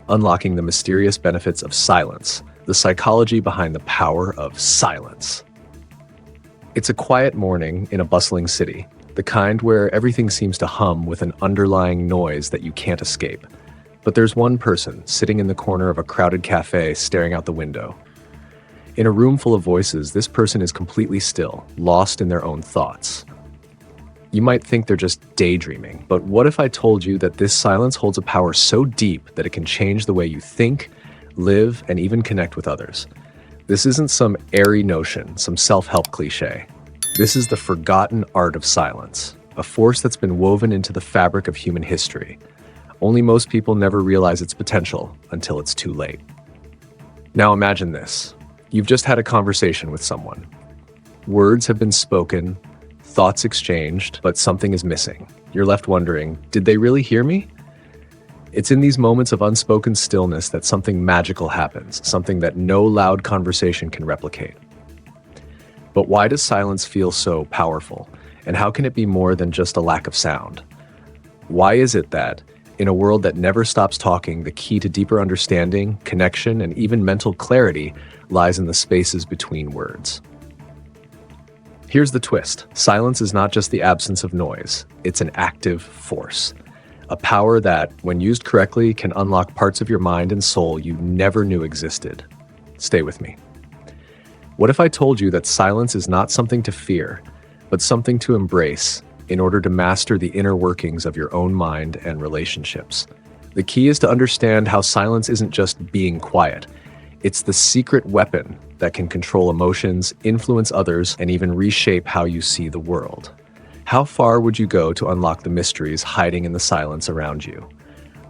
unlocking the mysterious benefits of silence, the psychology behind the power of silence. It's a quiet morning in a bustling city, the kind where everything seems to hum with an underlying noise that you can't escape. But there's one person sitting in the corner of a crowded cafe staring out the window. In a room full of voices, this person is completely still, lost in their own thoughts. You might think they're just daydreaming, but what if I told you that this silence holds a power so deep that it can change the way you think, live, and even connect with others? This isn't some airy notion, some self-help cliche. This is the forgotten art of silence, a force that's been woven into the fabric of human history. Only most people never realize its potential until it's too late. Now imagine this. You've just had a conversation with someone. Words have been spoken, thoughts exchanged, but something is missing. You're left wondering, did they really hear me? It's in these moments of unspoken stillness that something magical happens, something that no loud conversation can replicate. But why does silence feel so powerful? And how can it be more than just a lack of sound? Why is it that, in a world that never stops talking, the key to deeper understanding, connection, and even mental clarity lies in the spaces between words? Here's the twist. Silence is not just the absence of noise. It's an active force. A power that, when used correctly, can unlock parts of your mind and soul you never knew existed. Stay with me. What if I told you that silence is not something to fear, but something to embrace in order to master the inner workings of your own mind and relationships? The key is to understand how silence isn't just being quiet. It's the secret weapon that can control emotions, influence others, and even reshape how you see the world. How far would you go to unlock the mysteries hiding in the silence around you?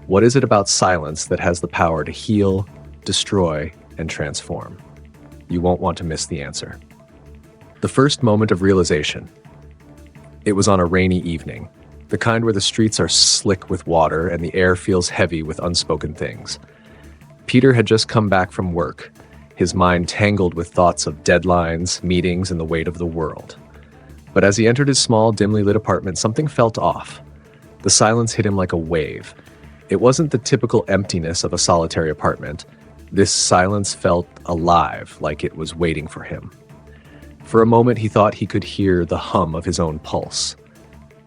What is it about silence that has the power to heal, destroy, and transform? You won't want to miss the answer. The first moment of realization. It was on a rainy evening, the kind where the streets are slick with water and the air feels heavy with unspoken things. Peter had just come back from work, his mind tangled with thoughts of deadlines, meetings, and the weight of the world. But as he entered his small, dimly lit apartment, something felt off. The silence hit him like a wave. It wasn't the typical emptiness of a solitary apartment. This silence felt alive, like it was waiting for him. For a moment, he thought he could hear the hum of his own pulse.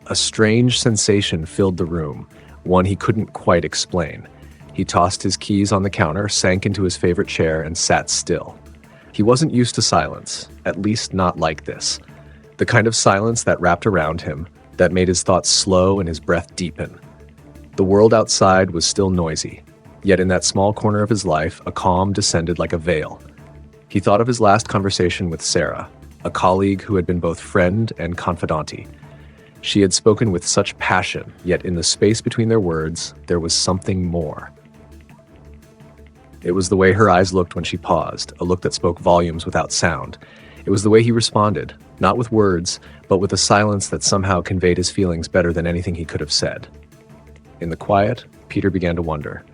A strange sensation filled the room, one he couldn't quite explain. He tossed his keys on the counter, sank into his favorite chair, and sat still. He wasn't used to silence, at least not like this. The kind of silence that wrapped around him, that made his thoughts slow and his breath deepen. The world outside was still noisy, yet in that small corner of his life, a calm descended like a veil. He thought of his last conversation with Sarah, a colleague who had been both friend and confidante. She had spoken with such passion, yet in the space between their words, there was something more. It was the way her eyes looked when she paused, a look that spoke volumes without sound. It was the way he responded, not with words, but with a silence that somehow conveyed his feelings better than anything he could have said. In the quiet, Peter began to wonder,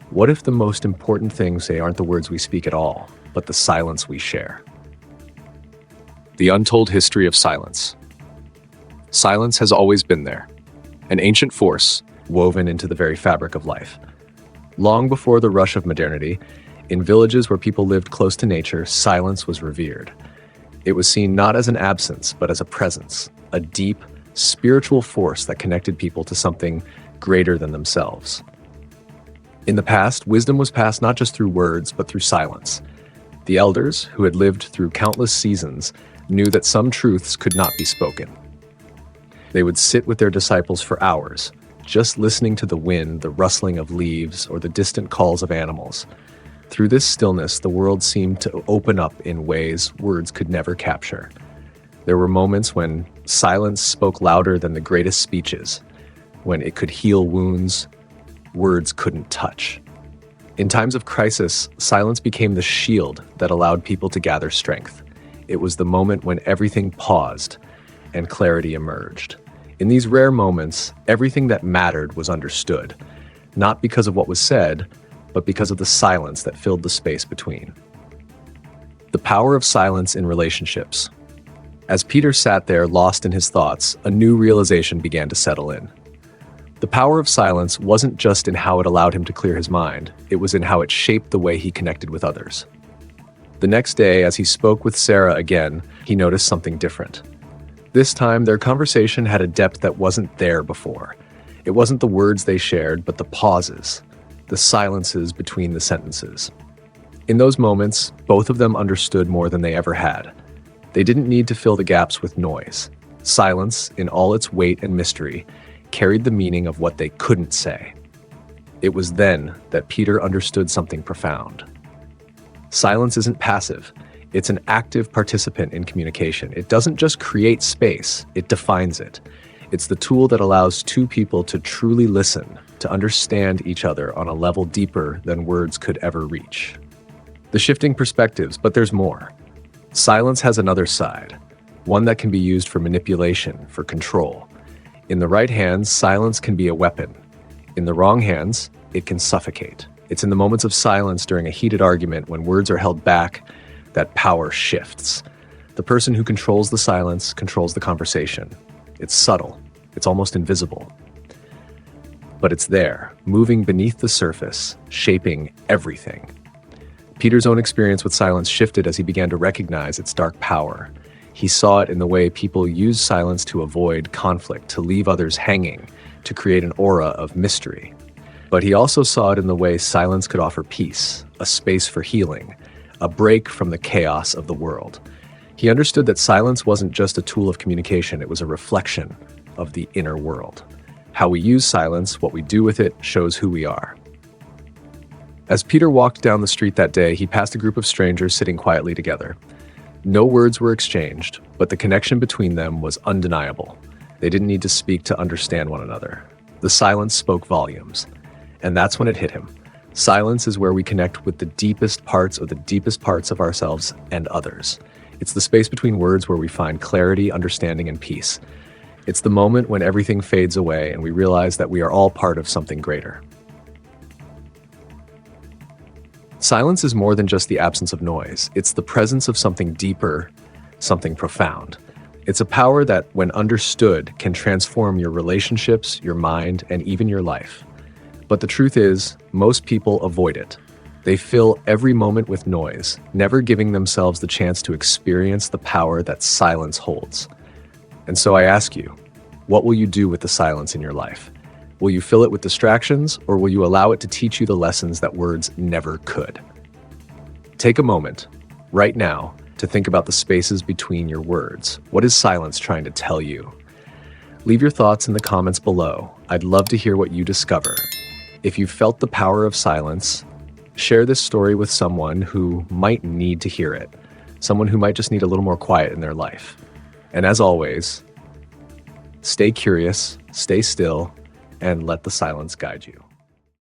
what if the most important things say aren't the words we speak at all, but the silence we share? The untold history of silence. Silence has always been there, an ancient force woven into the very fabric of life. Long before the rush of modernity, in villages where people lived close to nature, silence was revered. It was seen not as an absence, but as a presence, a deep, spiritual force that connected people to something greater than themselves. In the past, wisdom was passed not just through words, but through silence. The elders, who had lived through countless seasons, knew that some truths could not be spoken. They would sit with their disciples for hours, just listening to the wind, the rustling of leaves, or the distant calls of animals. Through this stillness, the world seemed to open up in ways words could never capture. There were moments when silence spoke louder than the greatest speeches, when it could heal wounds words couldn't touch. In times of crisis, silence became the shield that allowed people to gather strength. It was the moment when everything paused and clarity emerged. In these rare moments, everything that mattered was understood, not because of what was said, but because of the silence that filled the space between. The power of silence in relationships. As Peter sat there lost in his thoughts, a new realization began to settle in. The power of silence wasn't just in how it allowed him to clear his mind, it was in how it shaped the way he connected with others. The next day, as he spoke with Sarah again, he noticed something different. This time, their conversation had a depth that wasn't there before. It wasn't the words they shared, but the pauses, the silences between the sentences. In those moments, both of them understood more than they ever had. They didn't need to fill the gaps with noise. Silence, in all its weight and mystery, carried the meaning of what they couldn't say. It was then that Peter understood something profound. Silence isn't passive. It's an active participant in communication. It doesn't just create space, it defines it. It's the tool that allows two people to truly listen, to understand each other on a level deeper than words could ever reach. The shifting perspectives, but there's more. Silence has another side, one that can be used for manipulation, for control. In the right hands, silence can be a weapon. In the wrong hands, it can suffocate. It's in the moments of silence during a heated argument when words are held back that power shifts. The person who controls the silence controls the conversation. It's subtle. It's almost invisible. But it's there, moving beneath the surface, shaping everything. Peter's own experience with silence shifted as he began to recognize its dark power. He saw it in the way people use silence to avoid conflict, to leave others hanging, to create an aura of mystery. But he also saw it in the way silence could offer peace, a space for healing, a break from the chaos of the world. He understood that silence wasn't just a tool of communication, it was a reflection of the inner world. How we use silence, what we do with it, shows who we are. As Peter walked down the street that day, he passed a group of strangers sitting quietly together. No words were exchanged, but the connection between them was undeniable. They didn't need to speak to understand one another. The silence spoke volumes. And that's when it hit him. Silence is where we connect with the deepest parts of ourselves and others. It's the space between words where we find clarity, understanding, and peace. It's the moment when everything fades away and we realize that we are all part of something greater. Silence is more than just the absence of noise. It's the presence of something deeper, something profound. It's a power that, when understood, can transform your relationships, your mind, and even your life. But the truth is, most people avoid it. They fill every moment with noise, never giving themselves the chance to experience the power that silence holds. And so I ask you, what will you do with the silence in your life? Will you fill it with distractions, or will you allow it to teach you the lessons that words never could? Take a moment, right now, to think about the spaces between your words. What is silence trying to tell you? Leave your thoughts in the comments below. I'd love to hear what you discover. If you felt the power of silence, share this story with someone who might need to hear it, someone who might just need a little more quiet in their life. And as always, stay curious, stay still, and let the silence guide you.